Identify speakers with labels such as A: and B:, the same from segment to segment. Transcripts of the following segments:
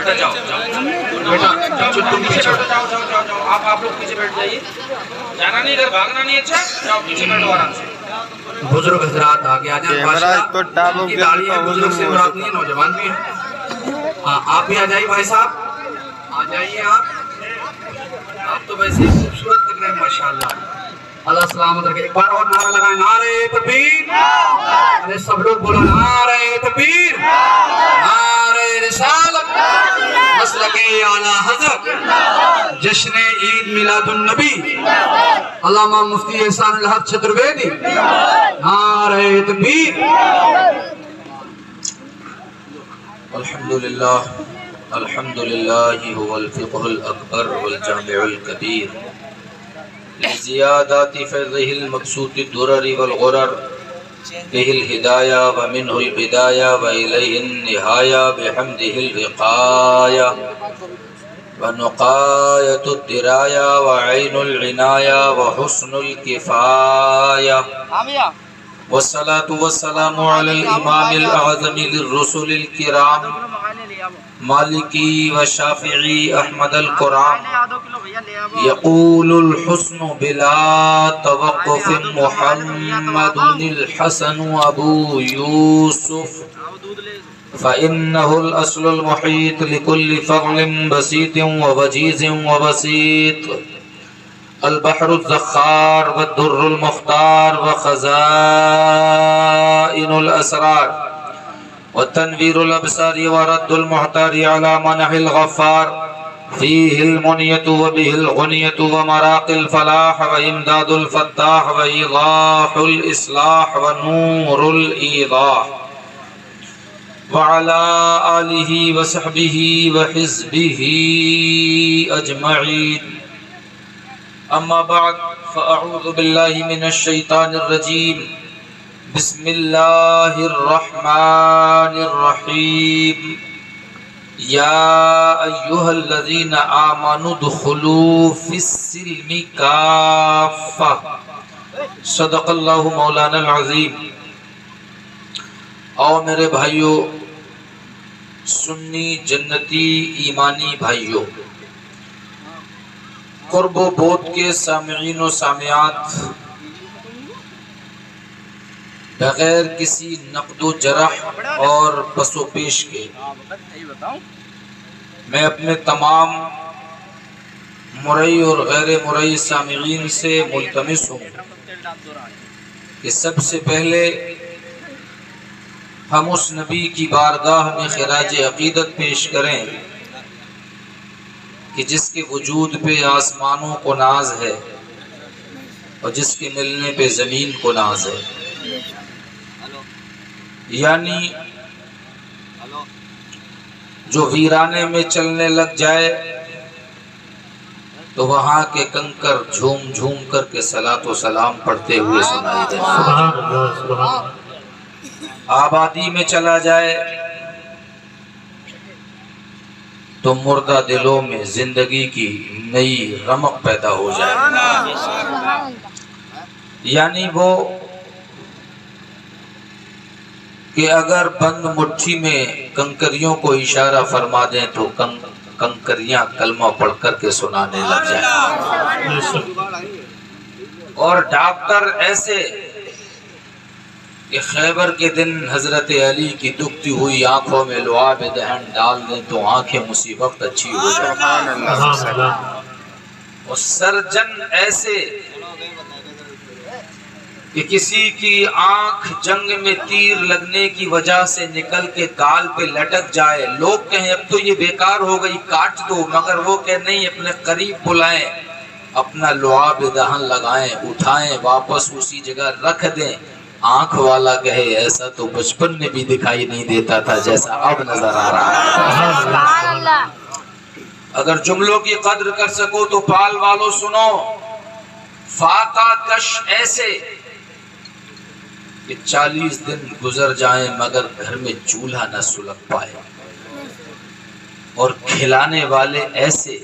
A: بیٹا جاؤ بیٹا تم پیچھے بیٹھو، جاؤ آپ لوگ پیچھے بیٹھ جائیے، جانا نہیں، ادھر بھاگنا نہیں، اچھا جاؤ پیچھے بیٹھو آرام سے۔ بزرگ حضرات آگے آ جائیں، ان کی داڑھی ہے، بزرگ سے مراد نہیں ہے، نوجوان بھی ہے۔ ہاں آپ بھی آ جائیے بھائی صاحب، آ جائیے آپ تو ویسے ہی خوبصورت لگ رہے ہیں ماشاءاللہ، اللہ سلامت رکھے۔ ایک بار اور نعرہ لگائیں، نعرہ تکبیر، ارے سب لوگ بولو نعرہ تکبیر، نعرہ رسالت، مسلک اعلیٰ حضرت، جشن عید میلاد النبی علامہ مفتی احسان الحق چترویدی، نعرہ تکبیر۔ الحمدللہ الحمدللہ هو الفقہ الاکبر والجامع الکبیر لزیادات فیضہ المبسوط الدرر والغرر به الہدایہ ومنہ البدایہ وإلیہ النہایہ بحمدہ الوقایہ ونقایۃ الدرایہ وعین العنایہ وحسن الکفایہ والصلاة والسلام علی الامام الاعظم للرسل الکرام مالکی و شافعی احمد القرآن یقول الحسن بلا توقف محمد الحسن ابو یوسف فإنه الأصل المحيط لكل فضل بسيط ووجيز وبسيط البحر الزخار والدر المختار وخزائن الأسرار والتنوير الأبصار ورد المحتار على منح الغفار فيه المنية وبه الغنية ومراق الفلاح وإمداد الفتاح وإيضاح الإصلاح ونور الإيضاح وعلى آله وصحبه وحزبه أجمعين أما بعد فأعوذ بالله من الشيطان الرجيم بسم الله الرحمن الرحيم يا أيها الذين آمنوا ادخلوا في السلم كافة صدق الله مولانا العظيم۔ او میرے بھائیو، سنی جنتی ایمانی بھائیو، قرب و بود کے سامعین و سامعات، بغیر کسی نقد و جرح اور پس و پیش کے میں اپنے تمام مرئی اور غیر مرئی سامعین سے ملتمس ہوں کہ سب سے پہلے ہم اس نبی کی بارگاہ میں خراج عقیدت پیش کریں کہ جس کے وجود پہ آسمانوں کو ناز ہے اور جس کے ملنے پہ زمین کو ناز ہے، یعنی جو ویرانے میں چلنے لگ جائے تو وہاں کے کنکر جھوم جھوم کر کے صلاۃ و سلام پڑھتے ہوئے سنائی دیتے، آبادی میں چلا جائے تو مردہ دلوں میں زندگی کی نئی رمق پیدا ہو جائے، یعنی وہ کہ اگر بند مٹھی میں کنکریوں کو اشارہ فرما دیں تو کنکریاں کلمہ پڑھ کر کے سنانے لگ جائیں، اور ڈاکٹر ایسے کہ خیبر کے دن حضرت علی کی دکھتی ہوئی آنکھوں میں لعاب دہن ڈال دیں تو آنکھیں اسی وقت اچھی ہو جائیں، اور سرجن ایسے کہ کسی کی آنکھ جنگ میں تیر لگنے کی وجہ سے نکل کے گال پہ لٹک جائے، لوگ کہیں اب تو یہ بیکار ہو گئی کاٹ دو، مگر وہ کہ نہیں، اپنے قریب بلائیں، اپنا لعاب دہن لگائیں، اٹھائیں، واپس اسی جگہ رکھ دیں۔ آنکھ والا کہے ایسا تو بچپن میں بھی دکھائی نہیں دیتا تھا جیسا اب نظر آ رہا ہے۔ اگر جملوں کی قدر کر سکو تو پال والو سنو، فاقہ کش ایسے کہ 40 دن گزر جائیں مگر گھر میں چولہا نہ سلگ پائے، اور کھلانے والے ایسے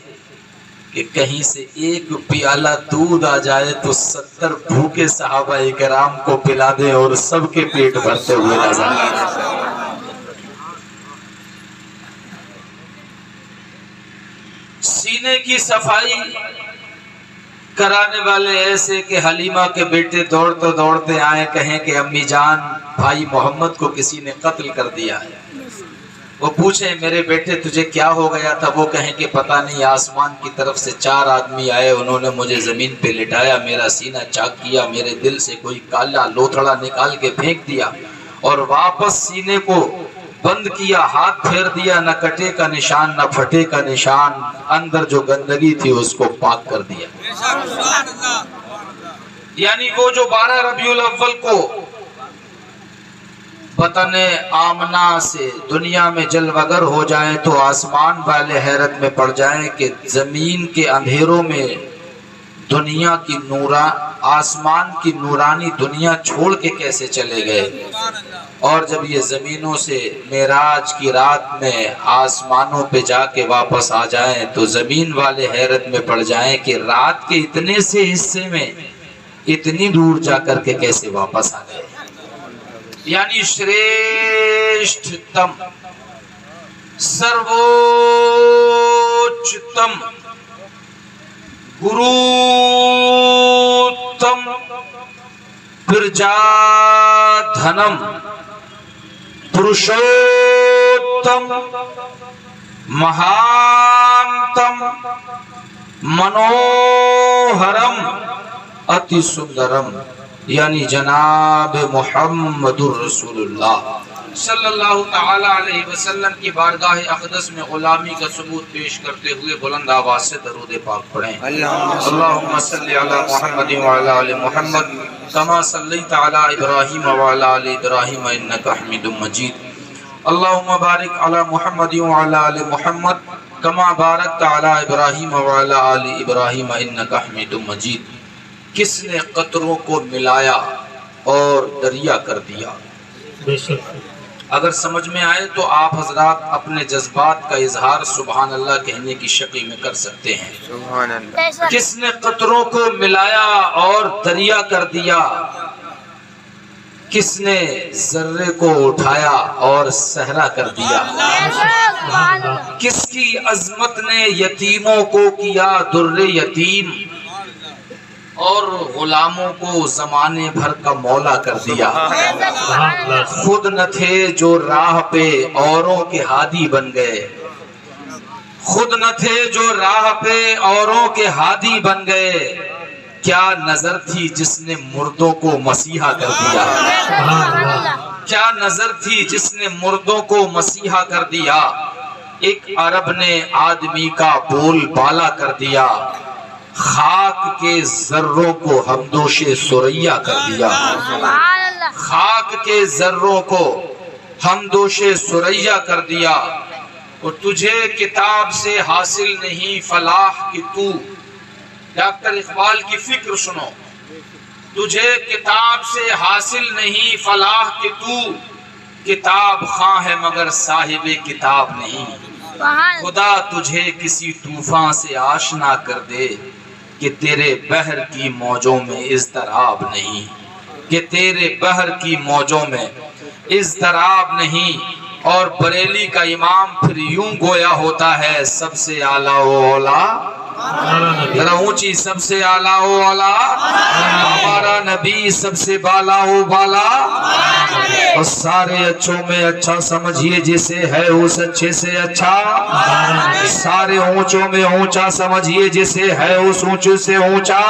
A: کہ کہیں سے ایک پیالہ دودھ آ جائے تو 70 بھوکے صحابہ کرام کو پلا دے اور سب کے پیٹ بھرتے ہوئے نظر آئے۔ سینے کی صفائی کرانے والے ایسے کہ حلیمہ کے بیٹے دوڑتے دوڑتے آئے کہیں کہ امی جان بھائی محمد کو کسی نے قتل کر دیا ہے. وہ پوچھیں میرے بیٹے تجھے کیا ہو گیا تھا؟ وہ کہیں کہ پتہ نہیں، آسمان کی طرف سے 4 آدمی آئے، انہوں نے مجھے زمین پہ لٹایا، میرا سینہ چاک کیا، میرے دل سے کوئی کالا لوتھڑا نکال کے پھینک دیا اور واپس سینے کو بند کیا، ہاتھ پھیر دیا، نہ کٹے کا نشان نہ پھٹے کا نشان، اندر جو گندگی تھی اس کو پاک کر دیا. یعنی وہ جو 12 ربیع الاول کو وطن آمنہ سے دنیا میں جلوگر ہو جائیں تو آسمان والے حیرت میں پڑ جائیں کہ زمین کے اندھیروں میں دنیا کی آسمان کی نورانی دنیا چھوڑ کے کیسے چلے گئے. اور جب یہ زمینوں سے معراج کی رات میں آسمانوں پہ جا کے واپس آ جائیں تو زمین والے حیرت میں پڑ جائیں کہ رات کے اتنے سے حصے میں اتنی دور جا کر کے کیسے واپس آ گئے. یعنی شریشٹھتم سرووچتم گروتم پرجادھنم پروشوتم مہانتم منوہرم اتی سندرم، یعنی جناب محمد الرسول اللہ صلی اللہ تعالی علیہ وسلم کی بارگاہ اقدس میں غلامی کا ثبوت پیش کرتے ہوئے بلند آواز سے درود پاک پڑھیں. اللہم صلی علی محمد وعلی آل محمد کما صلیت علی ابراہیم وعلی آل ابراہیم انکا حمید مجید. اللہم بارک علی محمد وعلی آل محمد کما بارکت علی ابراہیم وعلی آل ابراہیم انکا حمید مجید. کس نے قطروں کو ملایا اور دریا کر دیا؟ اگر سمجھ میں آئے تو آپ حضرات اپنے جذبات کا اظہار سبحان اللہ کہنے کی شکل میں کر سکتے ہیں. سبحان اللہ. کس نے قطروں کو ملایا اور دریا کر دیا؟ کس نے ذرے کو اٹھایا اور صحرا کر دیا؟ کس کی عظمت نے یتیموں کو کیا در یتیم اور غلاموں کو زمانے بھر کا مولا کر دیا؟ خود نہ تھے جو راہ پہ اوروں کے ہادی بن گئے، خود نہ تھے جو راہ پہ اوروں کے ہادی بن گئے. کیا نظر تھی جس نے مردوں کو مسیحا کر دیا؟ کیا نظر تھی جس نے مردوں کو مسیحا کر دیا؟ ایک عرب نے آدمی کا بول بالا کر دیا، خاک کے ذروں کو ہمدوش سریا کر دیا. خاک کے ذروں کو ہمدوش سریا کر دیا. اور تجھے کتاب سے حاصل نہیں فلاح کی تو، ڈاکٹر اقبال کی فکر سنو، تجھے کتاب سے حاصل نہیں فلاح کی تو، کتاب خواہ ہے مگر صاحب کتاب نہیں. خدا تجھے کسی طوفان سے آشنا کر دے کہ تیرے بحر کی موجوں میں اضطراب نہیں، کہ تیرے بحر کی موجوں میں اضطراب نہیں. اور بریلی کا امام پھر یوں گویا ہوتا ہے، سب سے اعلیٰ و اولا، ذرا اونچی، سب سے اعلیٰ و اولا ہمارا نبی، سب سے بالا و بالا، اور سارے اچھوں میں اچھا سمجھیے جسے ہے اس اچھے سے اچھا، سارے اونچوں میں اونچا سمجھیے جسے ہے اس اونچے سے اونچا.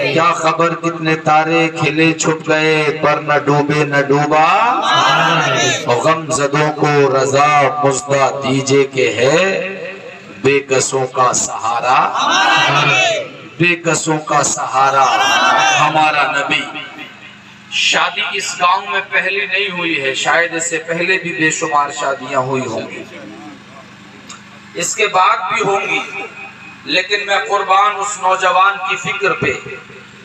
A: کیا خبر کتنے تارے کھلے چھپ گئے پر نہ ڈوبے نہ ڈوبا، غم زدوں کو رضا مزدہ دیجے کہ ہے بے کسوں کا سہارا، بے کسوں کا سہارا ہمارا نبی. شادی اس گاؤں میں پہلی نہیں ہوئی ہے، شاید اس سے پہلے بھی بے شمار شادیاں ہوئی ہوں گی، اس کے بعد بھی ہوں گی، لیکن میں قربان اس نوجوان کی فکر پہ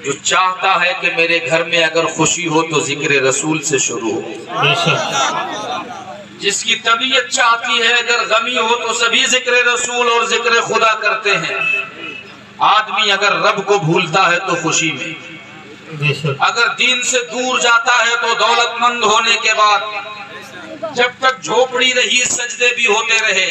A: جو چاہتا ہے کہ میرے گھر میں اگر خوشی ہو تو ذکر رسول سے شروع ہو، جس کی طبیعت چاہتی ہے اگر غمی ہو تو سبھی ذکر رسول اور ذکر خدا کرتے ہیں. آدمی اگر رب کو بھولتا ہے تو خوشی میں، اگر دین سے دور جاتا ہے تو دولت مند ہونے کے بعد، جب تک جھوپڑی رہی سجدے بھی ہوتے رہے،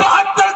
A: 72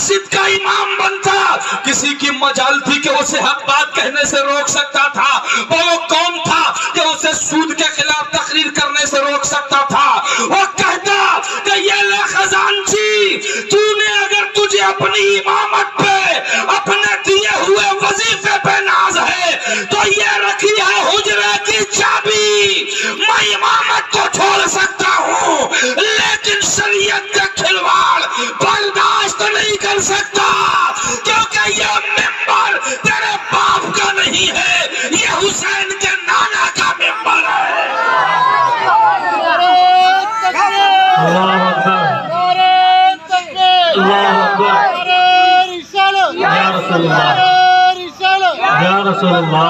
A: مسجد کا امام بنتا، کسی کی مجال تھی کہ اسے حق بات کہنے سے روک سکتا تھا، وہ کون تھا کہ اسے سود کے خلاف تقریر کرنے سے روک سکتا تھا؟ وہ کہتا کہ یہ لے خزانچی، تو نے اگر تجھے اپنی امامت پہ، اپنے دیے ہوئے وظیفے پہ ناز ہے تو یہ رکھی ہے حجرے کی چابی، میں امامت کو چھوڑ سکتا ہوں لیکن شریعت کا کھلواڑ برداشت نہیں کر سکتا، کیونکہ یہ ممبر تیرے باپ کا نہیں ہے، یہ حسین کے نانا کا ممبر ہے۔
B: اللہ اکبر، اللہ اکبر، یا رسول اللہ، یا رسول اللہ،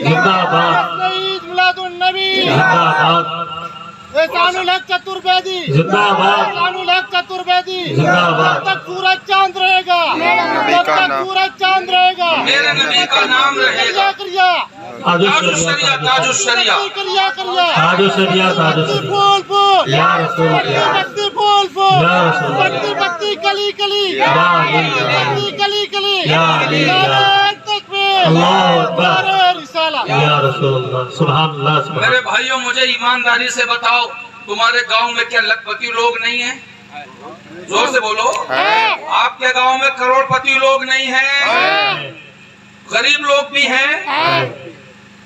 B: زندہ آباد، زندہ آباد،
C: احسان الحق چتربیدی،
B: زندہ آباد،
C: احسان الحق چتربیدی،
B: زندہ آباد،
C: جب تک سورج چاند رہے گا، جب تک سورج چاند رہے گا،
A: میرے نبی کا نام رہے گا،
C: کریا
B: تاج
A: تاج الشریعہ، تاج الشریعہ،
C: کریا کریا،
B: تاج الشریعہ، تاج الشریعہ،
C: پھول پھول،
B: یا رسول اللہ،
C: بکتی پھول پھول،
B: یا رسول اللہ،
C: بکتی بکتی کلی کلی،
B: یا علی،
C: بکتی کلی کلی،
B: یا علی،
C: نعرہ تکبیر،
B: اللہ اکبر،
C: نعرہ رسالہ۔
B: یا رسول اللہ، سبحان اللہ، سبحان
A: میرے بھائیوں مجھے ایمانداری سے بتاؤ، تمہارے گاؤں میں کیا لکھپتی لوگ نہیں ہیں؟ زور سے بولو، آپ کے گاؤں میں کروڑ پتی لوگ نہیں ہیں؟ غریب لوگ بھی ہیں؟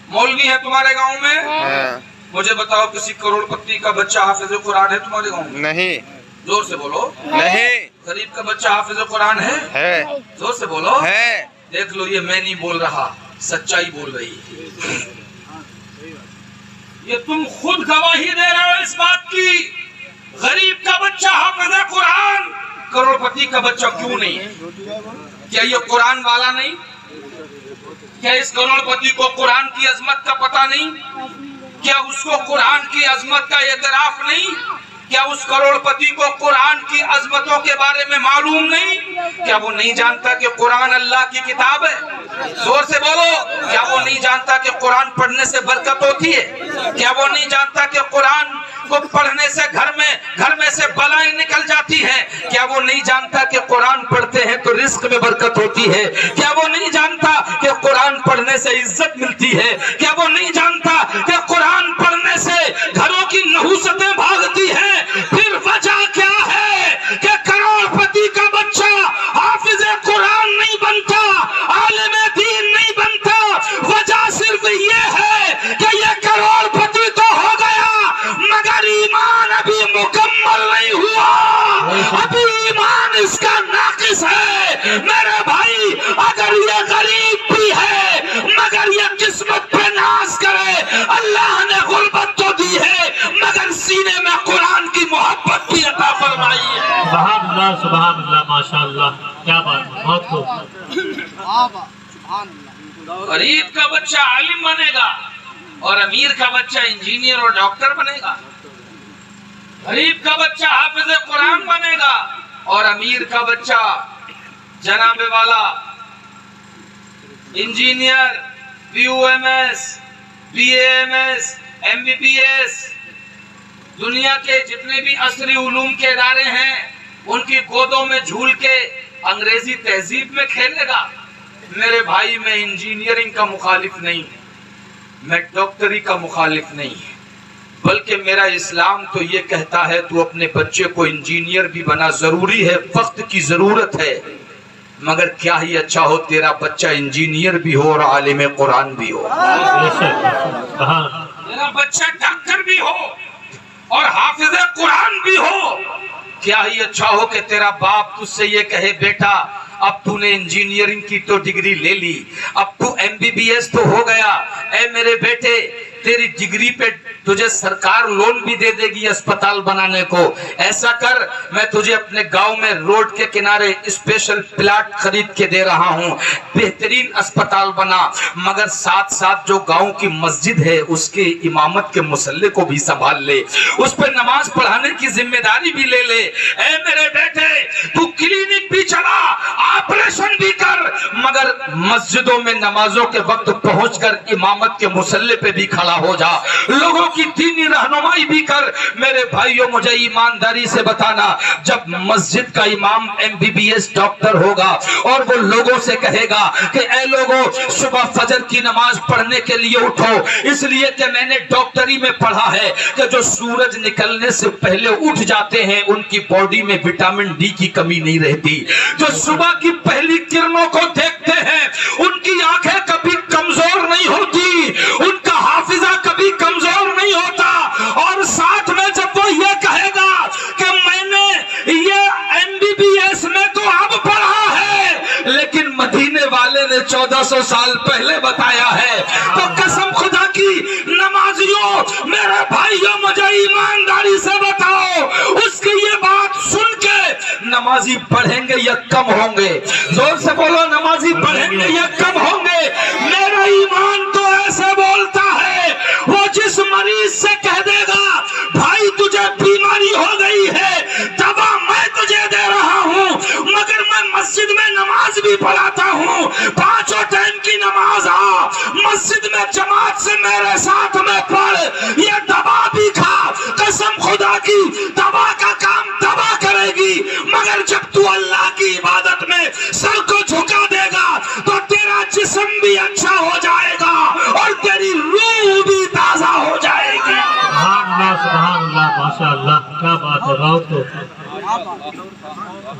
A: مولوی ہیں تمہارے گاؤں میں؟ مجھے بتاؤ کسی کروڑ پتی کا بچہ حافظ قرآن ہے تمہارے گاؤں میں؟
D: نہیں،
A: زور سے بولو،
D: نہیں
A: غریب کا بچہ حافظ قرآن ہے؟ زور سے بولو،
D: ہے،
A: دیکھ لو، یہ میں نہیں بول رہا، سچائی بول رہی ہے۔ یہ تم خود گواہی دے رہے ہو اس بات کی، غریب کا بچہ حافظ قرآن، کروڑ پتی کا بچہ کیوں نہیں ہے؟ کیا یہ قرآن والا نہیں؟ کیا اس کروڑ پتی کو قرآن کی عظمت کا پتہ نہیں؟ کیا اس کو قرآن کی عظمت کا اعتراف نہیں؟ کیا اس کروڑ پتی کو قرآن کی عظمتوں کے بارے میں معلوم نہیں؟ کیا وہ نہیں جانتا کہ قرآن اللہ کی کتاب ہے؟ زور سے بولو، کیا وہ نہیں جانتا کہ قرآن پڑھنے سے برکت ہوتی ہے؟ کیا وہ نہیں جانتا کہ قرآن کو پڑھنے سے گھر میں سے بلائیں نکل جاتی ہیں؟ کیا وہ نہیں جانتا کہ قرآن پڑھتے ہیں تو رزق میں برکت ہوتی ہے؟ کیا وہ نہیں جانتا کہ قرآن پڑھنے سے عزت ملتی ہے؟ کیا وہ نہیں جانتا کہ قرآن پڑھنے سے گھروں کی نحوستیں بھاگتی ہیں؟ پھر وجہ کیا ہے کہ کروڑ پتی کا بچہ حافظ قرآن نہیں بنتا، عالم دین نہیں بنتا؟ وجہ صرف یہ ہے کہ یہ کروڑ پتی تو ہو گیا مگر ایمان ابھی مکمل نہیں ہوا، ابھی ایمان اس کا ناقص ہے۔ میرے بھائی، اگر یہ غریب بھی ہے مگر یہ قسمت پہ ناز کرے، اللہ نے غربت تو دی ہے مگر سینے میں قرآن کی محبت بھی عطا فرمائی ہے۔
B: سبحان اللہ، سبحان اللہ، ماشاءاللہ، کیا بات ہے، بہت خوب۔
A: غریب کا بچہ عالم بنے گا اور امیر کا بچہ انجینئر اور ڈاکٹر بنے گا، غریب کا بچہ حافظ قرآن بنے گا اور امیر کا بچہ جناب والا engineer, B O M S, B A M S, M B B S, دنیا کے جتنے بھی عصری علوم کے ادارے ہیں ان کی گودوں میں جھول کے انگریزی تہذیب میں کھیلے گا۔ میرے بھائی، میں انجینئرنگ کا مخالف نہیں، میں ڈاکٹری کا مخالف نہیں، بلکہ میرا اسلام تو یہ کہتا ہے تو اپنے بچے کو انجینئر بھی بنا، ضروری ہے، وقت کی ضرورت ہے، مگر کیا ہی اچھا ہو تیرا بچہ انجینئر بھی ہو اور عالم قرآن بھی ہو، تیرا بچہ ڈاکٹر بھی ہو اور حافظ قرآن بھی ہو۔ کیا ہی اچھا ہو کہ تیرا باپ تجھ سے یہ کہے، بیٹا اب تو نے انجینئرنگ کی تو ڈگری لے لی، اب تو ایم بی بی ایس تو ہو گیا، اے میرے بیٹے تیری ڈگری پہ تجھے سرکار لون بھی دے دے گی اسپتال بنانے کو، ایسا کر میں تجھے اپنے گاؤں میں روڈ کے کنارے اسپیشل پلاٹ خرید کے دے رہا ہوں، بہترین اسپتال بنا، مگر ساتھ ساتھ جو گاؤں کی مسجد ہے اس کے امامت کے مسلح کو بھی سنبھال لے، اس پہ نماز پڑھانے کی ذمہ داری بھی لے لے۔ اے میرے بیٹے تو کلینک بھی چلا، آپریشن بھی کر، مگر مسجدوں میں نمازوں کے وقت پہنچ کر امامت کے مصلی پہ بھی کھڑا ہو جا, لوگوں کی دینی رہنمائی بھی کر. میرے بھائیوں مجھے ایمانداری سے بتانا, جب مسجد کا امام MBBS ڈاکٹر ہوگا اور وہ لوگوں سے کہے گا کہ اے لوگوں صبح فجر کی نماز پڑھنے کے لیے اٹھو, اس لیے کہ میں نے ڈاکٹری میں پڑھا ہے کہ جو سورج نکلنے سے پہلے اٹھ جاتے ہیں ان کی باڈی میں وٹامن ڈی کی کمی نہیں رہتی, جو صبح کی پہلی کرنوں کو دیکھتے ہیں ان کی آنکھیں کبھی کمزور نہیں ہوتی, ان کا حافظہ کبھی کمزور نہیں ہوتا. اور ساتھ میں جب وہ یہ کہے گا کہ میں نے یہ MBBS میں تو اب پڑھا ہے لیکن مدینے والے نے 1400 سال پہلے بتایا ہے, تو قسم خدا کی نمازیوں میرے بھائیوں مجھے ایمانداری سے بتاؤ, اس کی یہ بات سن کے نمازی پڑھیں گے یا کم ہوں گے؟ زور سے بولو, نمازی پڑھیں گے یا کم ہوں گے؟ میرا ایمان تو ایسے بولتا ہے, وہ جس مریض سے کہہ دے گا بھائی تجھے بیماری ہو گئی ہے, دوا میں تجھے دے رہا ہوں مگر میں مسجد میں نماز بھی پڑھاتا ہوں, 5 ٹائم کی نماز آ مسجد میں جماعت سے میرے ساتھ میں پڑھ, یہ دوا بھی کھا, قسم خدا کی دوا کا کام دوا کرے گی, مگر جب تو اللہ کی عبادت میں سر کو جھکا دے گا تو تیرا جسم بھی اچھا ہو جائے گا اور تیری روح بھی تازہ ہو جائے گی.
B: سبحان اللہ, ماشاء اللہ, کیا بات ہے, تو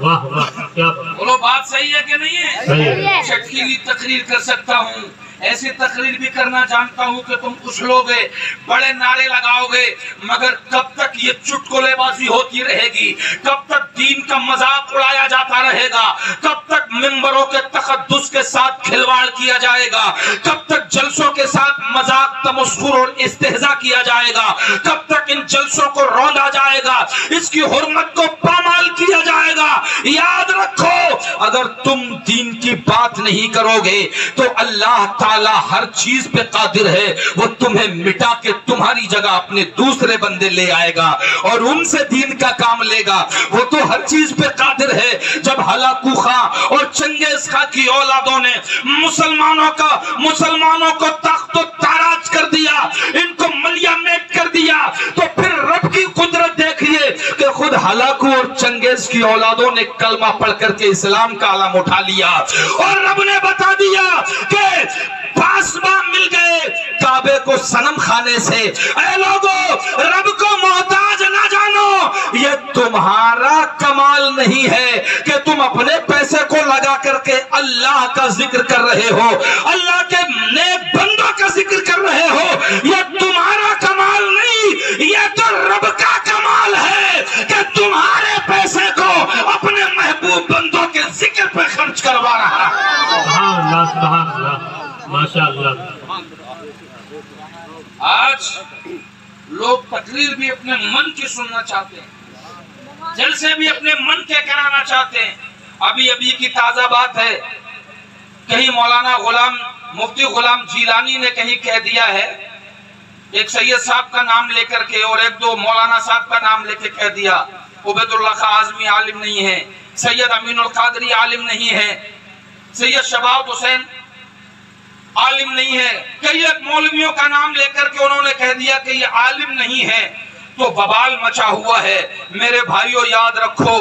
B: واہ واہ, کیا بات.
A: بولو بات صحیح ہے کہ نہیں ہے؟
B: صحیح ہے.
A: چٹکیلی تقریر کر سکتا ہوں, ایسی تقریر بھی کرنا جانتا ہوں کہ تم اچھلو گے, بڑے نعرے لگاؤ گے, مگر کب تک یہ چٹکلے بازی ہوتی رہے گی؟ کب تک دین کا مذاق اڑایا جاتا رہے گا؟ کب تک ممبروں کے تقدس کے ساتھ کھلواڑ کیا جائے گا؟ کب تک جلسوں کے ساتھ مذاق تمسخر اور استہزاء کیا جائے گا؟ کب تک ان جلسوں کو روندا جائے گا؟ اس کی حرمت کو پامال کیا جائے گا؟ یاد رکھو, اگر تم دین کی بات نہیں کرو گے تو اللہ تعالیٰ ہر چیز پہ قادر ہے, وہ تمہیں مٹا کے تمہاری جگہ اپنے دوسرے بندے لے آئے گا اور ان سے دین کا کام لے گا. وہ تو ہر چیز پہ قادر ہے. جب ہلاکو خاں اور چنگیز خاں کی اولادوں نے مسلمانوں کو تخت و تاراج کر دیا, ان کو ملیا میٹ کر دیا, تو پھر رب کی قدرت دیکھیے کہ خود ہلاکو اور چنگیز کی اولادوں نے کلمہ پڑھ کر کے اسلام کا علم اٹھا لیا اور رب نے بتا دیا کہ پاسباں مل گئے کعبے کو صنم خانے سے. اے لوگو رب کو محتاج نہ جانو, یہ تمہارا کمال نہیں ہے کہ تم اپنے پیسے کو لگا کر کے اللہ کا ذکر کر رہے ہو, اللہ کے نیک بندوں کا ذکر کر رہے ہو, یہ تمہارا کمال نہیں, یہ تو رب کا کمال ہے کہ تمہارے پیسے کو اپنے محبوب بندوں کے ذکر پہ خرچ کروا رہا ہے.
B: سبحان اللہ, سبحان اللہ, ماشاء اللہ.
A: آج لوگ تقریر بھی اپنے من کی سننا چاہتے ہیں, جلسے بھی اپنے من کے کرانا چاہتے ہیں. ابھی کی تازہ بات ہے, کہیں مولانا مفتی غلام جیلانی نے کہیں کہہ دیا ہے, ایک سید صاحب کا نام لے کر کے اور ایک دو مولانا صاحب کا نام لے کے کہہ دیا, عبید اللہ خان اعظمی عالم نہیں ہے, سید امین القادری عالم نہیں ہے, سید شباب حسین عالم نہیں ہے, کئی ایک مولویوں کا نام لے کر کے انہوں نے کہہ دیا کہ یہ عالم نہیں ہے, تو ببال مچا ہوا ہے. میرے بھائیوں یاد رکھو,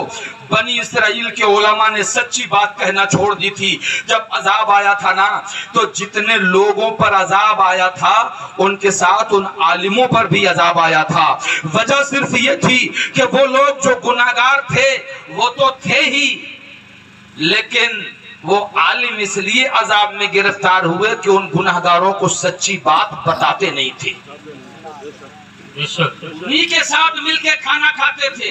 A: بنی اسرائیل کے علماء نے سچی بات کہنا چھوڑ دی تھی. جب عذاب آیا تھا نا, تو جتنے لوگوں پر عذاب آیا تھا ان کے ساتھ ان عالموں پر بھی عذاب آیا تھا. وجہ صرف یہ تھی کہ وہ لوگ جو گناہگار تھے وہ تو تھے ہی, لیکن وہ عالم اس لیے عذاب میں گرفتار ہوئے کہ ان گناہگاروں کو سچی بات بتاتے نہیں تھے. انہی کے ساتھ مل کے کھانا کھاتے تھے,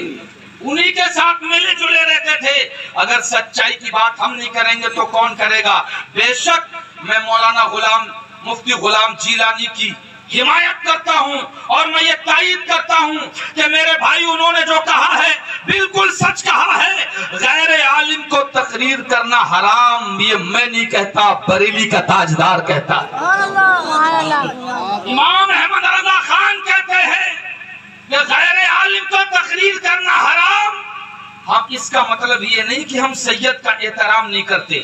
A: انہی کے ساتھ ملے جلے رہتے تھے. اگر سچائی کی بات ہم نہیں کریں گے تو کون کرے گا؟ بے شک میں مولانا مفتی غلام جیلانی کی حمایت کرتا ہوں اور میں یہ تائید کرتا ہوں کہ میرے بھائی انہوں نے جو کہا ہے بالکل سچ کہا ہے. غیر عالم کو تقریر کرنا حرام, یہ میں نہیں کہتا, بریلی کا تاجدار کہتا ہے. امام احمد رضا خان کہتے ہیں کہ غیر عالم کو تقریر کرنا حرام. ہم اس کا مطلب یہ نہیں کہ ہم سید کا احترام نہیں کرتے,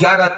A: 11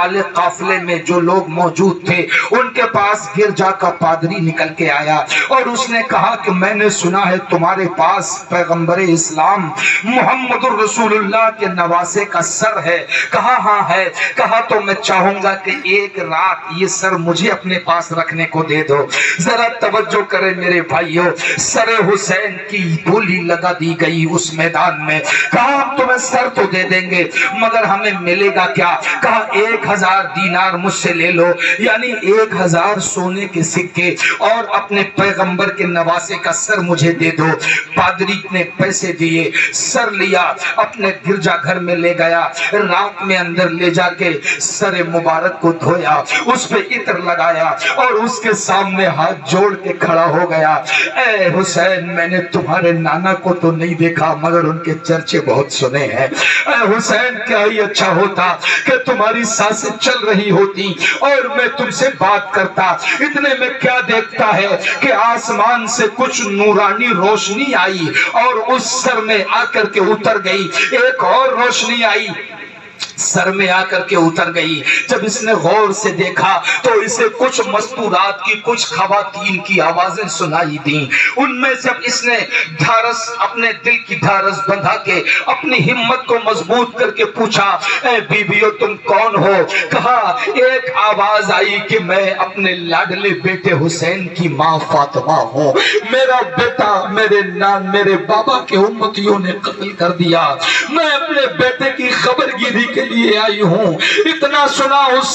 D: والے قافلے میں جو لوگ موجود تھے ان کے پاس گرجا کا پادری نکل کے آیا اور اس نے کہا کہ میں نے سنا ہے تمہارے پاس پیغمبر اسلام محمد الرسول اللہ کے نواسے کا سر ہے. کہا ہاں ہے. کہا تو میں چاہوں گا کہ ایک رات یہ سر مجھے اپنے پاس رکھنے کو دے دو. ذرا توجہ کرے میرے بھائیوں, سر حسین کی بولی لگا دی گئی اس میدان میں. کہا ہم تمہیں سر تو دے دیں گے مگر ہمیں ملے گا کیا؟ کہا 1000 دینار مجھ سے لے لو, یعنی 1000 سونے کے سکے, اور اپنے پیغمبر کے نواسے کا سر مجھے دے دو. پادری نے پیسے دیے, سر لیا, اپنے گرجا گھر میں لے گیا. رات میں اندر لے جا کے سر مبارک کو دھویا, اس پہ عطر لگایا اور اس کے سامنے ہاتھ جوڑ کے کھڑا ہو گیا. اے حسین, میں نے تمہارے نانا کو تو نہیں دیکھا مگر ان کے چرچے بہت سنے ہیں. اے حسین, کیا ہی اچھا ہوتا کہ تمہاری سانسیں چل رہی ہوتی اور میں تم سے بات کرتا. اتنے میں کیا دیکھتا ہے کہ آسمان سے کچھ نورانی روشنی آئی اور اس سر میں آ کر کے اتر گئی. ایک اور روشنی آئی, سر میں آ کر کے اتر گئی. جب اس نے غور سے دیکھا تو اسے کچھ مستورات کی, کچھ خواتین کی آوازیں سنائی دیں. ان میں جب اس نے دھارس, اپنے دل کی دھارس بندھا کے اپنی ہمت کو مضبوط کر کے پوچھا, اے بیویو تم کون ہو؟ کہا ایک آواز آئی کہ میں اپنے لاڈلے بیٹے حسین کی ماں فاطمہ ہوں. میرا بیٹا میرے بابا کے امتیوں نے قتل کر دیا. میں اپنے بیٹے کی خبر گیری کے لیے آئی ہوں. اتنا سنا اس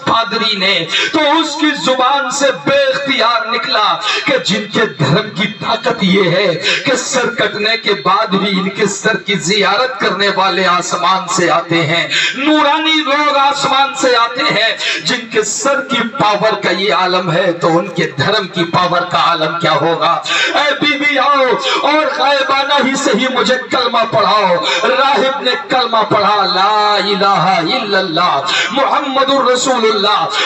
D: پادری نے تو اس کی زبان سے بے اختیار نکلا کہ جن کے دھرم کی طاقت یہ ہے کہ سر کٹنے کے بعد بھی ان کے سر کی زیارت کرنے والے آسمان سے آتے ہیں, نورانی لوگ آسمان سے آتے ہیں. جن کے سر کی پاور کا یہ عالم ہے تو ان کے دھرم کی پاور کا عالم کیا ہوگا؟ اے بی بی آؤ اور غائبانہ ہی صحیح مجھے کلمہ پڑھاؤ. راہب نے کلمہ پڑھا, لا الہ الا اللہ محمد الرسول اللہ,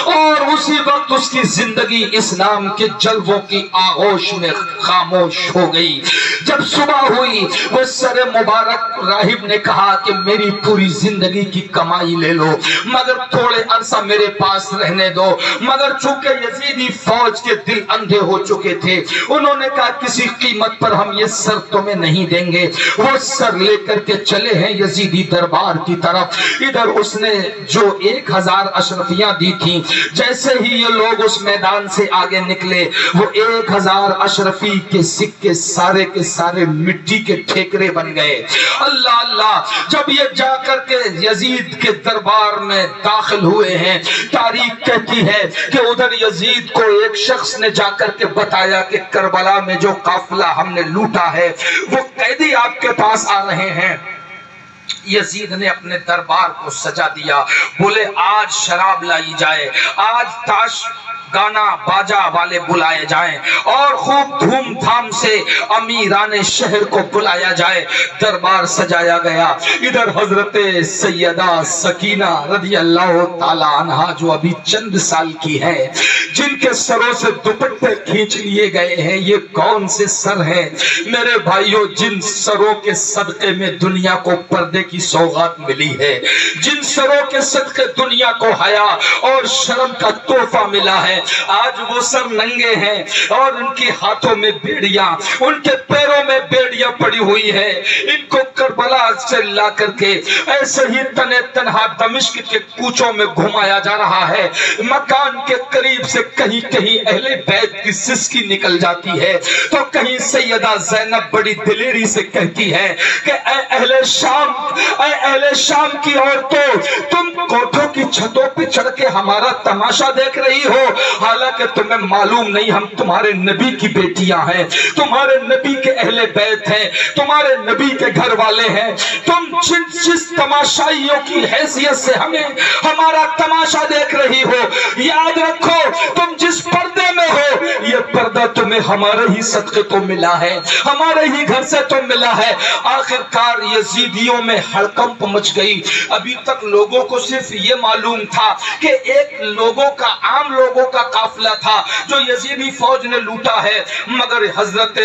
D: اور اسی وقت اس کی زندگی اسلام کے جلووں کی آغوش میں خاموش ہو گئی. جب صبح ہوئی وہ سر مبارک راہب نے کہا کہ میری پوری زندگی کی کمائی لے لو مگر تھوڑے عرصہ میرے پاس رہنے دو. مگر چونکہ یزیدی فوج کے دل اندھے ہو چکے تھے, انہوں نے کہا کسی قیمت پر ہم یہ سر تمہیں نہیں دیں گے. وہ سر لے کر کے چلے ہیں یزیدی دربار کی طرف. ادھر اس نے جو 1000 اشرفیاں دی تھی, جیسے ہی یہ لوگ اس میدان سے آگے نکلے وہ 1000 اشرفی کے سکے سارے کے سارے مٹی کے ٹھیکرے بن گئے. اللہ اللہ, جب یہ جا کر کے یزید کے دربار میں داخل ہوئے ہیں, تاریخ کہتی ہے کہ ادھر یزید کو ایک شخص نے جا کر کے بتایا کہ کربلا میں جو قافلہ ہم نے لوٹا ہے وہ قیدی آپ کے پاس آ رہے ہیں. یزید نے اپنے دربار کو سجا دیا, بولے آج شراب لائی جائے, آج تاش گانا باجا والے بلائے جائیں اور خوب دھوم دھام سے امیران شہر کو بلایا جائے. دربار سجایا گیا. ادھر حضرت سیدہ سکینہ رضی اللہ تعالی عنہا جو ابھی چند سال کی ہے, جن کے سروں سے دوپٹے کھینچ لیے گئے ہیں, یہ کون سے سر ہیں میرے بھائیوں؟ جن سروں کے صدقے میں دنیا کو پردے کی سوغات ملی ہے, جن سروں کے صدقے دنیا کو حیا اور شرم کا تحفہ ملا ہے. آج وہ سر ننگے ہیں اور ان کے ہاتھوں میں بیڑیاں, ان کے پیروں میں بیڑیاں پڑی ہوئی ہیں. ان کو کربلا سے لا کر کے ایسے ہی تنے تنہا دمشق کے کوچوں میں گھمایا جا رہا ہے. مکان کے قریب سے کہیں کہیں اہل بیت کی سسکی نکل جاتی ہے تو کہیں سیدہ زینب بڑی دلیری سے کہتی ہے کہ اے اہل شام کی عورتوں, تم کوٹھوں کی چھتوں پہ چڑھ کے ہمارا تماشا دیکھ رہی ہو, حالانکہ تمہیں معلوم نہیں ہم تمہارے نبی کی بیٹیاں ہیں, تمہارے نبی کے اہل بیت ہیں, تمہارے نبی کے گھر والے ہیں. تم جس تماشائیوں کی حیثیت سے ہمارا تماشا دیکھ رہی ہو, یاد رکھو تم جس پردے میں ہو یہ پردہ تمہیں ہمارے ہی صدقے تو ملا ہے, ہمارے ہی گھر سے تو ملا ہے. آخر کار یزیدیوں میں ہڑکمپ مچ گئی. ابھی تک لوگوں کو صرف یہ معلوم تھا کہ ایک عام لوگوں کا قافلہ تھا جو یزیدی فوج نے لوٹا ہے, مگر حضرت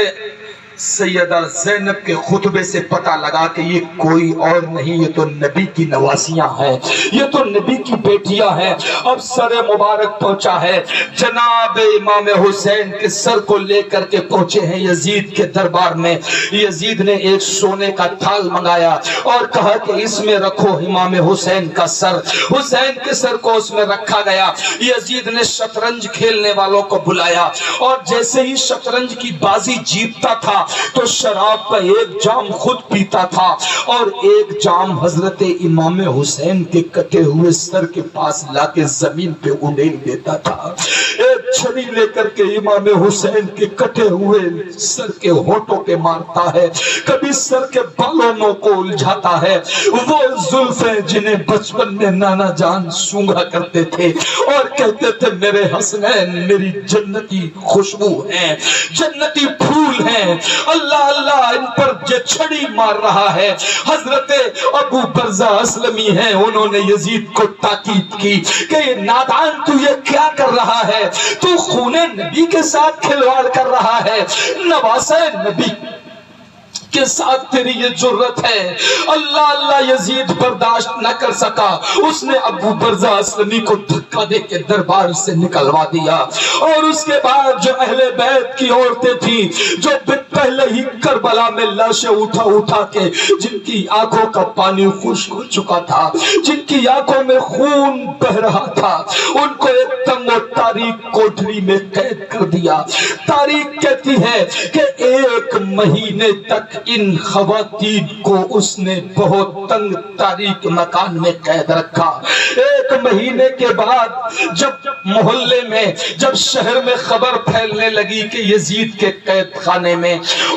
D: سیدہ زینب کے خطبے سے پتہ لگا کہ یہ کوئی اور نہیں، یہ تو نبی کی نواسیاں ہیں، یہ تو نبی کی بیٹیاں ہیں۔ اب سر مبارک پہنچا ہے، جناب امام حسین کے سر کو لے کر کے پہنچے ہیں یزید کے دربار میں۔ یزید نے ایک سونے کا تھال منگایا اور کہا کہ اس میں رکھو امام حسین کا سر۔ حسین کے سر کو اس میں رکھا گیا۔ یزید نے شطرنج کھیلنے والوں کو بلایا اور جیسے ہی شطرنج کی بازی جیتتا تھا تو شراب کا ایک جام خود پیتا تھا اور ایک جام حضرت امام حسین کے کٹے ہوئے سر کے پاس لا کے زمین پہ اڑیل دیتا تھا۔ ایک چھڑی لے کر کے امام حسین کے کٹے ہوئے سر کے ہونٹوں پہ مارتا ہے، کبھی سر کے بالوں کو الجھاتا ہے۔ وہ زلفیں جنہیں بچپن میں نانا جان سونگا کرتے تھے اور کہتے تھے میرے حسنین میری جنتی خوشبو ہیں، جنتی پھول ہیں، اللہ اللہ ان پر جو چھڑی مار رہا ہے۔ حضرت ابو برزہ اسلمی ہیں، انہوں نے یزید کو تاکید کی کہ یہ نادان تو یہ کیا کر رہا ہے، تو خون نبی کے ساتھ کھلواڑ کر رہا ہے، نواسہ نبی کے ساتھ تیری یہ جرت ہے۔ اللہ اللہ یزید برداشت نہ کر سکا، اس نے ابو برزہ اسلمی کو دھکا دے کے دربار سے نکلوا دیا۔ اور اس کے بعد جو اہل بیت کی عورتیں تھیں جو پہلے ہی کربلا میں لاشیں اٹھا کے جن کی آنکھوں کا پانی خشک ہو چکا تھا، جن کی آنکھوں میں خون بہ رہا تھا، ان کو ایک تنگ و تاریک کوٹری میں قید کر دیا۔ تاریخ کہتی ہے کہ 1 مہینے تک ان خواتین کو اس نے بہت تنگ تاریک مکان میں قید رکھا۔ 1 مہینے کے بعد جب محلے میں جب شہر میں خبر پھیلنے لگی کہ یزید کے قید خانے میں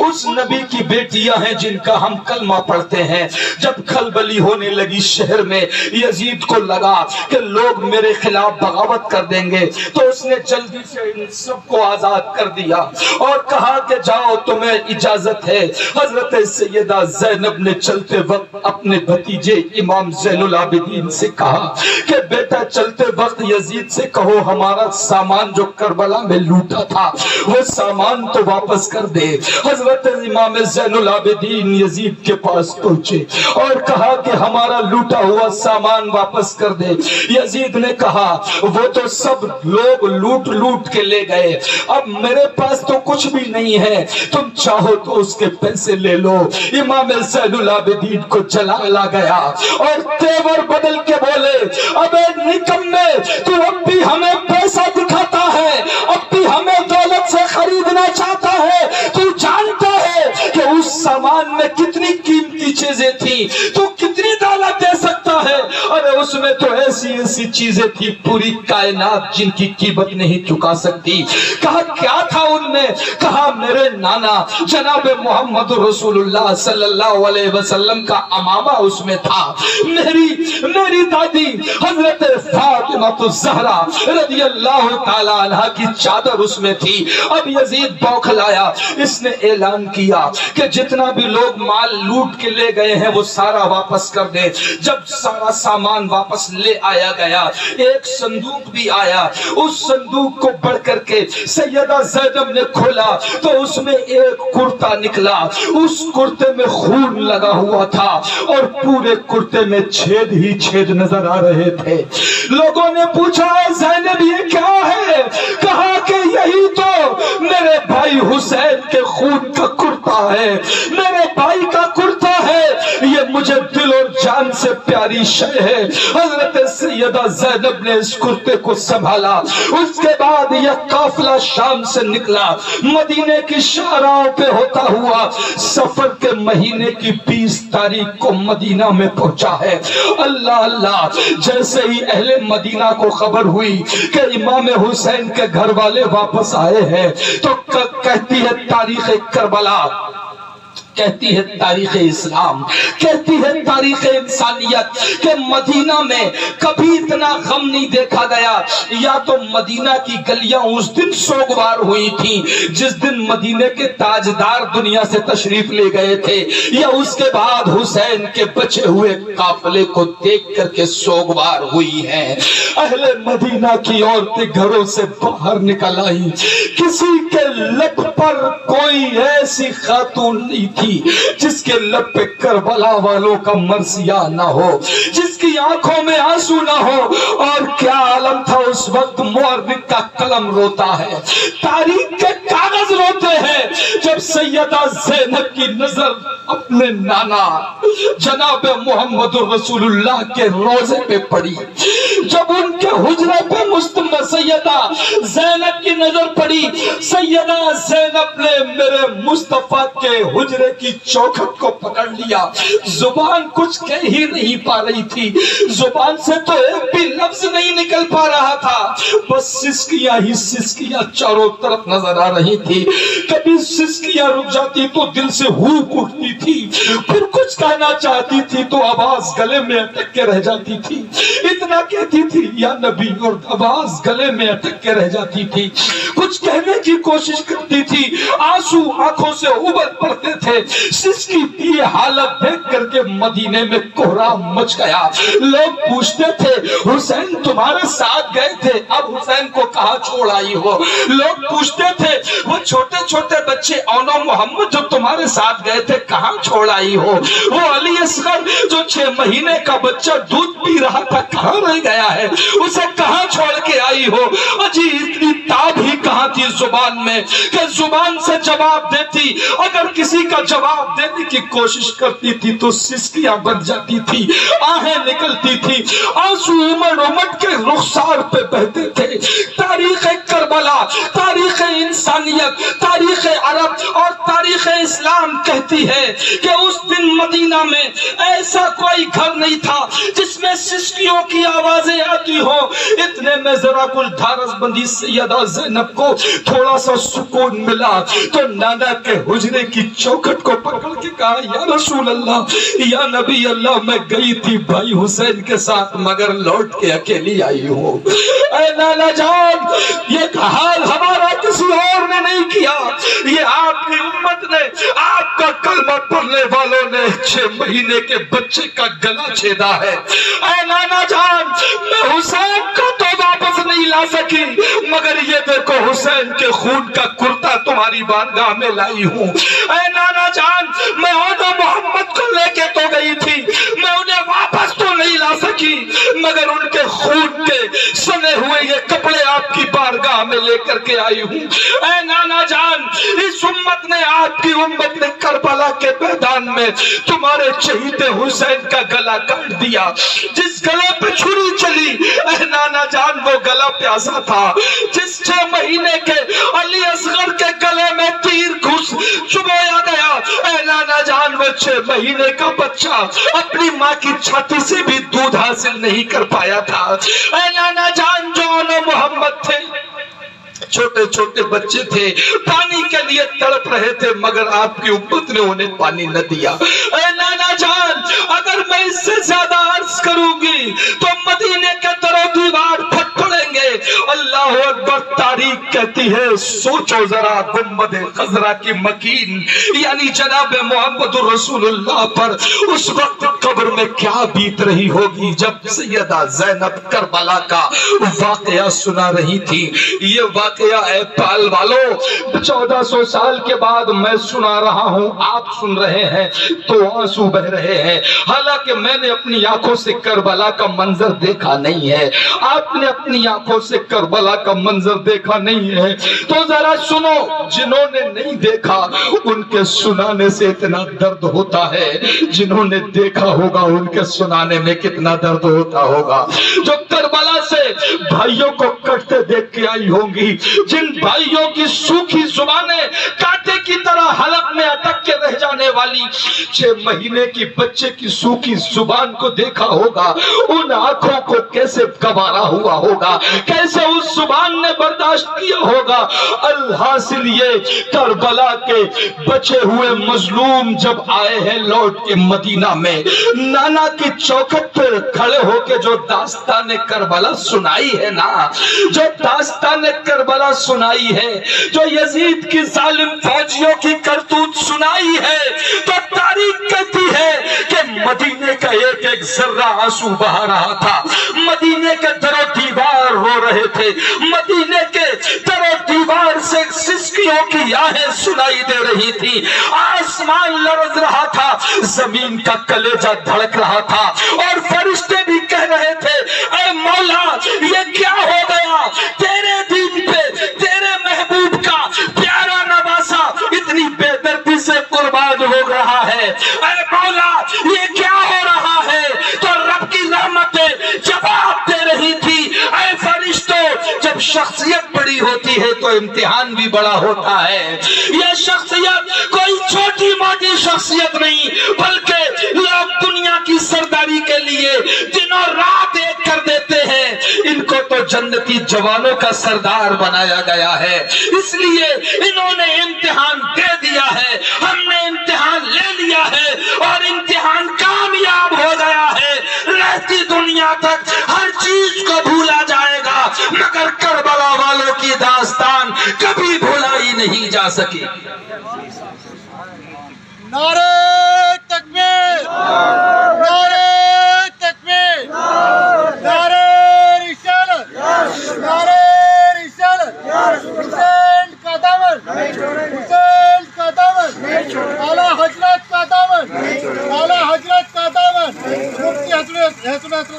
D: اس نبی کی بیٹیاں ہیں جن کا ہم کلمہ پڑھتے ہیں، جب کھلبلی ہونے لگی شہر میں، یزید کو لگا کہ لوگ میرے خلاف بغاوت کر دیں گے، تو اس نے جلدی سے ان سب کو آزاد کر دیا اور کہا کہ جاؤ تمہیں اجازت ہے۔ حضرت سیدہ زینب نے چلتے وقت اپنے بھتیجے امام زین العابدین سے کہا کہ بیٹا چلتے وقت یزید سے کہو ہمارا سامان جو کربلا میں لوٹا تھا وہ سامان تو واپس کر دے۔ حضرت امام زین العابدین یزید کے پاس پہنچے اور کہا کہ ہمارا لوٹا ہوا سامان واپس کر دے۔ یزید نے کہا وہ تو سب لوگ لوٹ کے لے گئے، اب میرے پاس تو کچھ بھی نہیں ہے، تم چاہو تو اس کے پیسے لے لو۔ امام زین العابدین کو جلالا گیا اور تیور بدل کے بولے ابے نکمے تو اب بھی ہمیں پیسہ دکھاتا ہے، اب بھی ہمیں دولت سے خریدنا چاہتا ہے، تو جانتا ہے کہ اس سامان میں کتنی قیمتی چیزیں تھیں، تو کتنی دولت دے سکتا ہے؟ ارے اس میں تو ایسی چیزیں تھی پوری کائنات جن کی قیمت نہیں چکا سکتی۔ کہا کیا تھا ان میں؟ کہا میرے نانا جناب محمد رسول اللہ صلی اللہ علیہ وسلم کا امامہ اس میں تھا، میری دادی حضرت فاطمہ الزہرا رضی اللہ تعالی عنہ کی چادر اس میں تھی۔ اب یزید بوکھلایا، اس نے اعلان کیا کہ جتنا بھی لوگ مال لوٹ کے لے گئے ہیں وہ سارا واپس کر دے۔ جب سارا سامان واپس لے آیا گیا، ایک صندوق بھی آیا، اس صندوق کو بڑھ کر کے سیدہ زینب نے کھولا تو اس میں ایک کرتا نکلا، اس کرتے میں خون لگا ہوا تھا اور پورے کرتے میں چھید ہی چھید نظر آ رہے تھے۔ لوگوں نے پوچھا زینب یہ کیا ہے؟ کہا کہ یہی تو میرے بھائی حسین کے خون کا کرتا ہے، میرے بھائی کا کرتا ہے، یہ مجھے دل اور جان سے پیاری شے ہے۔ حضرت سیدہ زینب نے اس کرتے کو سنبھالا، اس کے بعد یہ قافلہ شام سے نکلا، مدینے کی شاہراہوں پہ ہوتا ہوا سفر کے مہینے کی 20 تاریخ کو مدینہ میں پہنچا ہے۔ اللہ اللہ، جیسے ہی اہل مدینہ کو خبر ہوئی کہ امام حسین کے گھر والے واپس آئے ہیں تو کہتی ہے تاریخ کربلا کہتی ہے تاریخ اسلام، کہتی ہے تاریخ انسانیت کہ مدینہ میں کبھی اتنا غم نہیں دیکھا گیا۔ یا تو مدینہ کی گلیاں اس دن سوگوار ہوئی تھی جس دن مدینہ کے تاجدار دنیا سے تشریف لے گئے تھے، یا اس کے بعد حسین کے بچے ہوئے قافلے کو دیکھ کر کے سوگوار ہوئی ہیں۔ اہل مدینہ کی عورتیں گھروں سے باہر نکل آئی، کسی کے لب پر کوئی ایسی خاتون نہیں تھی جس کے لب پہ کربلا والوں کا مرثیہ نہ ہو، جس کی آنکھوں میں آنسو نہ ہو۔ اور کیا عالم تھا اس وقت، مورخ کا قلم روتا ہے، تاریخ کے کاغذ روتے ہیں جب سیدہ زینب کی نظر اپنے نانا جناب محمد رسول اللہ کے روزے پہ پڑی، جب ان کے حجرے پہ مستمر سیدہ زینب کی نظر پڑی، سیدہ زینب نے میرے مصطفیٰ کے حجرے کی چوکھٹ کو پکڑ لیا۔ زبان کچھ کہہ ہی نہیں پا رہی تھی، زبان سے تو ایک بھی لفظ نہیں نکل پا رہا تھا، بس سسکیاں ہی سسکیاں چاروں طرف نظر آ رہی تھی۔ کبھی سسکیاں رک جاتی تو دل سے ہوک اٹھتی تھی، پھر کچھ کہنا چاہتی تھی تو آواز گلے میں اٹک کے رہ جاتی تھی، اتنا کہتی تھی یا نبی اور آواز گلے میں اٹک کے رہ جاتی تھی، کچھ کہنے کی کوشش کرتی تھی، آنسو آنکھوں سے ابل پڑتے تھے۔ سسکی کی حالت دیکھ کر کے مدینے میں کوہرام مچ گیا۔ لوگ پوچھتے تھے حسین تمہارے ساتھ گئے تھے، اب حسین کو کہاں چھوڑ آئی ہو؟ لوگ پوچھتے تھے وہ چھوٹے چھوٹے بچے اون و محمد جو تمہارے ساتھ گئے تھے کہاں چھوڑ آئی ہو؟ وہ علی اصغر جو 6 مہینے کا بچہ دودھ پی رہا تھا کہاں رہ گیا ہے؟ اسے کہاں چھوڑ کے آئی ہو؟ اجی اتنی تاب ہی کہاں تھی زبان میں کہ زبان سے جواب دیتی، اگر کسی کا جواب دینے کی کوشش کرتی تھی تو سسکیاں بن جاتی تھی، آہیں نکلتی تھی، آنسو امڑ امڑ کے رخسار پہ بہتے تھے۔ تاریخ کربلا، تاریخ انسانیت، تاریخ عرب اور تاریخ اسلام کہتی ہے کہ اس دن مدینہ میں ایسا کوئی گھر نہیں تھا جس میں سسکیوں کی آوازیں آتی ہو۔ اتنے میں ذرا کچھ دھارس بندی سیدہ زینب کو تھوڑا سا سکون ملا تو نانا کے حجرے کی چوکھٹ کو پکڑ کے کہا یا رسول اللہ، یا نبی اللہ، میں گئی تھی بھائی حسین کے ساتھ مگر لوٹ کے اکیلی آئی ہوں۔ اے نانا جان، یہ حال ہمارا کسی اور نے نہیں کیا، یہ آپ کی امت نے، آپ کا کلمہ پڑھنے والوں نے 6 مہینے کے بچے کا گلا چھیدا ہے۔ اے نانا جان، میں حسین کو تو واپس نہیں لا سکی مگر یہ دیکھو حسین کے خون کا کرتا تمہاری بارگاہ میں لائی ہوں۔ اے نانا جان، میں اونو محمد کو لے کے تو گئی تھی، میں انہیں واپس تو نہیں لا سکی مگر ان کے خون کے سنے ہوئے یہ کپڑے آپ کی بارگاہ میں لے کر کے آئی ہوں۔ اے نانا جان، اس امت نے، آپ کی امت نے کربلا کے میدان میں تمہارے شہید حسین کا گلا کاٹ دیا۔ جس گلے پہ چھری چلی اے نانا جان وہ گلا پیاسا تھا، جس 6 مہینے کے علی اصغر کے گلے میں تیر گھس چبویا گیا اے نانا جان وہ 6 مہینے کا بچہ اپنی ماں کی چھاتی سے بھی دودھ حاصل نہیں کر پایا تھا۔ اے نانا جان جو اونو محمد تھے، چھوٹے چھوٹے بچے تھے، پانی کے لیے تڑپ رہے تھے مگر آپ کی امت نے انہیں پانی نہ دیا۔ اے نانا جان، اگر میں اس سے زیادہ عرض کروں گی تو مدینے کے در و دیوار پھٹ پڑیں گے۔ اللہ اکبر، تاریخ کہتی ہے سوچو ذرا گنبد خضرا کی مکین یعنی جناب محمد رسول اللہ پر اس وقت قبر میں کیا بیت رہی ہوگی جب سیدہ زینب کربلا کا واقعہ سنا رہی تھی۔ یہ واقعہ اے پال والو 1400 سال کے بعد میں سنا رہا ہوں، آپ سن رہے ہیں تو آنسو بہ رہے ہیں، حالانکہ میں نے اپنی آنکھوں سے کربلا کا منظر دیکھا نہیں ہے، آپ نے اپنی آنکھوں سے کربلا کا منظر دیکھا نہیں ہے تو ذرا سنو، جنہوں نے نہیں دیکھا ان کے سنانے سے اتنا درد ہوتا ہے، جنہوں نے دیکھا ہوگا ان کے سنانے میں کتنا درد ہوتا ہوگا۔ جو کربلا سے بھائیوں کو کٹتے دیکھ کے آئی ہوں گی، جن بھائیوں کی سوکھی زبانیں کانٹے کی طرح حلق میں اٹک کے رہ جانے والی 6 مہینے کی بچے کی سوکھی زبان کو دیکھا ہوگا، ان آنکھوں کو کیسے گوارا ہوا ہوگا، کیسے اس زبان نے برداشت برداشت کیا ہوگا۔ الحاصل یہ کربلا کے بچے ہوئے مظلوم جب آئے ہیں لوٹ کے مدینہ میں، نانا کی چوکھٹ پر کھڑے ہو کے جو داستان کربلا سنائی ہے نا، جو داستان کربلا سنائی ہے، جو یزید کی ظالم فوجیوں کی کرتوت سنائی ہے، تو تاریخ کہتی ہے کہ مدینے کا ایک ایک ذرہ آنسو بہا رہا تھا، مدینے کے در و دیوار رو رہے تھے، مدینے کے در و دیوار سے سسکیوں کی آہیں سنائی دے رہی تھی، آسمان لرز رہا تھا، زمین کا کلیجہ دھڑک رہا تھا، اور فرشتے بھی کہہ رہے تھے اے مولا یہ کیا ہو گیا، تیرے دین پہ تیرے محبوب کا پیارا نواسا اتنی بے دردی سے قربان ہو رہا ہے، اے مولا یہ کیا ہو رہا ہے؟ تو رب کی رحمتیں جواب دے رہی تھی اے فرشتوں، جب شخصیت بڑی ہوتی ہے تو امتحان بھی بڑا ہوتا ہے۔ یہ شخصیت کوئی چھوٹی موٹی شخصیت نہیں، بلکہ لوگ دنیا کی سرداری کے لیے دنوں رات ایک کر دیتے ہیں، ان کو تو جنتی جوانوں کا سردار بنایا گیا ہے، اس لیے انہوں نے امتحان دے دیا ہے، ہم نے امتحان لے لیا ہے اور امتحان کامیاب ہو گیا ہے۔ رہتی دنیا تک ہر چیز کو بھولا جائے گا، مگر کربلا والوں کی داستان کبھی بھولائی نہیں جا سکی۔
C: نعرہ تکبیر، نعرہ تکبیر، نعرہ رسالت، نعرہ رسالت، حسین کا دامن، حسین کا دامن، اعلیٰ حضرت کا دامن، اعلیٰ حضرت کا دامن، مفتی حضرت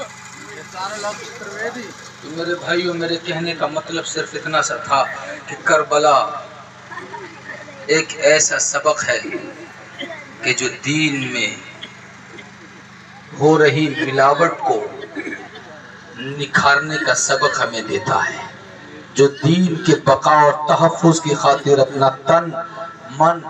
D: تو میرے بھائیوں، میرے کہنے کا مطلب صرف اتنا سا تھا کہ کربلا ایک ایسا سبق ہے کہ جو دین میں ہو رہی ملاوٹ کو نکھارنے کا سبق ہمیں دیتا ہے، جو دین کے بقا اور تحفظ کی خاطر اپنا تن من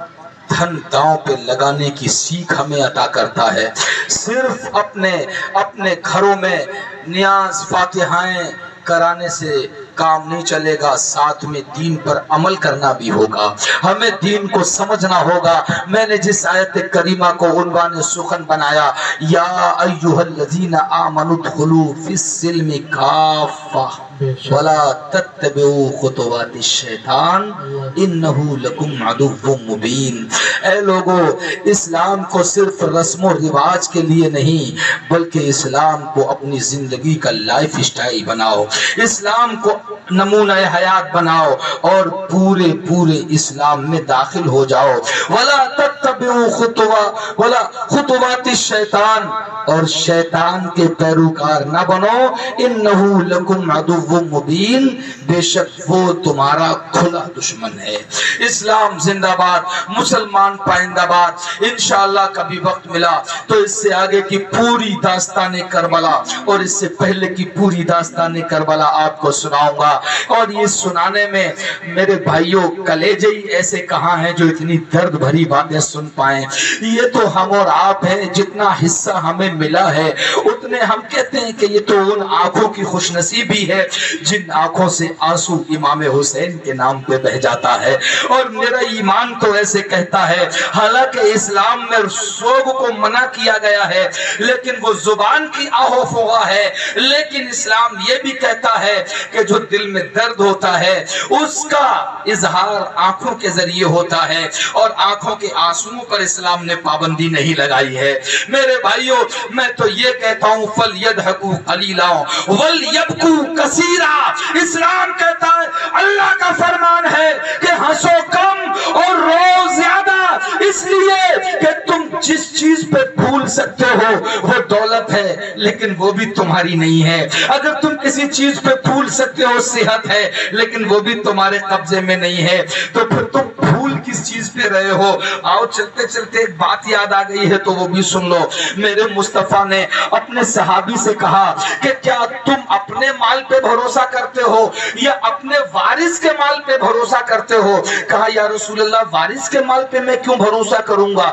D: دھن داؤں پہ لگانے کی سیکھ ہمیں عطا کرتا ہے۔ صرف اپنے گھروں میں نیاز فاتحائیں کرانے سے کام نہیں چلے گا، ساتھ میں دین پر عمل کرنا بھی ہوگا، ہمیں دین کو سمجھنا ہوگا۔ میں نے جس آیت کریمہ کو عنوان سخن بنایا، یا ایھا الذین آمنوا ادخلوا فی السلم کافہ ولا تتبعوا خطوات الشیطان انہ لکم عدو مبین۔ اے لوگو، اسلام کو صرف رسم و رواج کے لیے نہیں، بلکہ اسلام کو اپنی زندگی کا لائف اسٹائل بناؤ، اسلام کو نمونہ حیات بناؤ اور پورے اسلام میں داخل ہو جاؤ۔ ولا تتبعوا خطوات الشیطان، اور شیطان کے پیروکار نہ بنو، انہ لکم عدو مبین، بے شک وہ تمہارا کھلا دشمن ہے۔ اسلام زندہ باد، مسلمان پائندہ باد۔ انشاءاللہ کبھی وقت ملا تو اس سے آگے کی پوری داستان کربلا اور اس سے پہلے کی پوری داستان کربلا آپ کو سناؤں گا، اور یہ سنانے میں میرے بھائیوں کلیجے ہی ایسے کہاں ہیں جو اتنی درد بھری باتیں سن پائیں۔ یہ تو ہم اور آپ ہیں، جتنا حصہ ہمیں ملا ہے اتنے ہم کہتے ہیں کہ یہ تو ان آنکھوں کی خوش نصیبی ہے جن آنکھوں سے آنسو امام حسین کے نام پہ بہ جاتا ہے، اور میرا ایمان تو ایسے کہتا ہے۔ حالانکہ اسلام میں سوگ کو منع کیا گیا ہے، لیکن وہ زبان کی آہ و فغاں ہے، لیکن اسلام یہ بھی کہتا ہے کہ جو دل میں درد ہوتا ہے اس کا اظہار آنکھوں کے ذریعے ہوتا ہے، اور آنکھوں کے آنسوؤں پر اسلام نے پابندی نہیں لگائی ہے۔ میرے بھائیوں، میں تو یہ کہتا ہوں فَلْيَضْحَكُوا قَلِيلًا وَلْيَبْكُوا كَثِيرًا۔ اسلام کہتا ہے، اللہ کا فرمان ہے کہ ہنسو کم اور رو زیادہ، اس لیے کہ تم جس چیز پہ بھول سکتے ہو وہ دولت ہے، لیکن وہ بھی تمہاری نہیں ہے۔ اگر تم کسی چیز پہ بھول سکتے ہو صحت ہے، لیکن وہ بھی تمہارے قبضے میں نہیں ہے، تو پھر تم بھول کس چیز پہ رہے ہو؟ آؤ چلتے چلتے ایک بات یاد آ گئی ہے تو وہ بھی سن لو۔ میرے مصطفیٰ نے اپنے صحابی سے کہا کہ کیا تم اپنے مال پہ بھروسہ کرتے ہو یا اپنے وارث کے مال پہ بھروسہ کرتے ہو؟ کہا یا رسول اللہ، وارث کے مال پہ میں کیوں بھروسہ کروں گا؟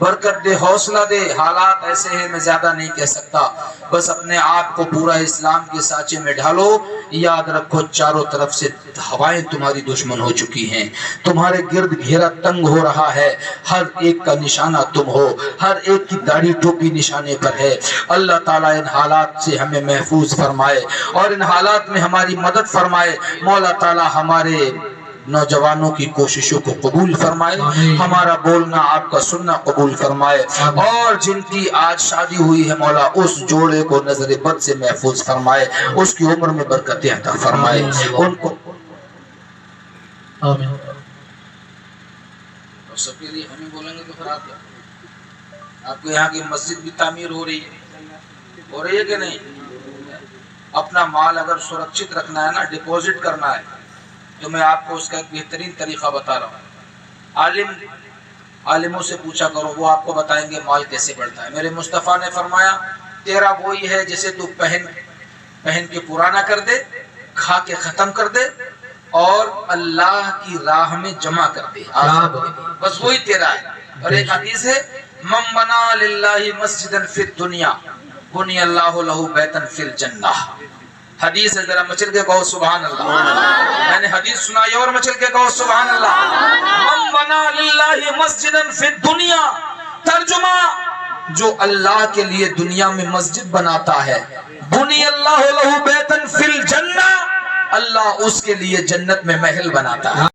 D: برکت دے، حوصلہ دے. حالات ایسے ہیں میں زیادہ نہیں کہہ سکتا، بس اپنے آپ کو پورا اسلام کے سانچے میں ڈھالو. یاد رکھو چاروں طرف سے ہوائیں تمہاری دشمن ہو چکی ہیں، تمہارے گرد گھیرا تنگ ہو رہا ہے، ہر ایک کا نشانہ تم ہو، ہر ایک کی داڑھی ٹوپی نشانے پر ہے. اللہ تعالیٰ ان حالات سے ہمیں محفوظ فرمائے اور ان حالات میں ہماری مدد فرمائے. مولا تعالیٰ ہمارے نوجوانوں کی کوششوں کو قبول فرمائے، ہمارا بولنا آپ کا سننا قبول فرمائے، اور جن کی آج شادی ہوئی ہے مولا اس جوڑے کو نظر بد سے محفوظ فرمائے، اس کی عمر میں برکت عطا فرمائے. ان کو
B: آمین.
D: سب کے لیے ہمیں بولیں گے تو پھر آپ کو یہاں کی مسجد بھی تعمیر ہو رہی ہے کہ نہیں؟ اپنا مال اگر سرکشت رکھنا ہے نا، ڈپوزٹ کرنا ہے، تو میں آپ کو اس کا ایک بہترین طریقہ بتا رہا ہوں. عالموں سے پوچھا کرو، وہ آپ کو بتائیں گے مال کیسے بڑھتا ہے. میرے مصطفیٰ نے فرمایا تیرا وہی ہے جسے تو پہن کے پرانا کر دے، کھا کے ختم کر دے اور اللہ کی راہ میں جمع کر دے، بس وہی تیرا ہے. اور ایک حدیث ہے من بنا للہ مسجدا فی الدنیا بنی اللہ لہ بیتا فی الجنہ. حدیث ہے، ذرا مچل کے کہو سبحان اللہ. میں نے حدیث سنائی اور مچل کے کہو سبحان اللہ. من بنا للہ مسجدا فی الدنیا، ترجمہ جو اللہ کے لیے دنیا میں مسجد بناتا ہے، بنی اللہ لہ بیتا فی الجنہ، اللہ اس کے لیے جنت میں محل بناتا ہے.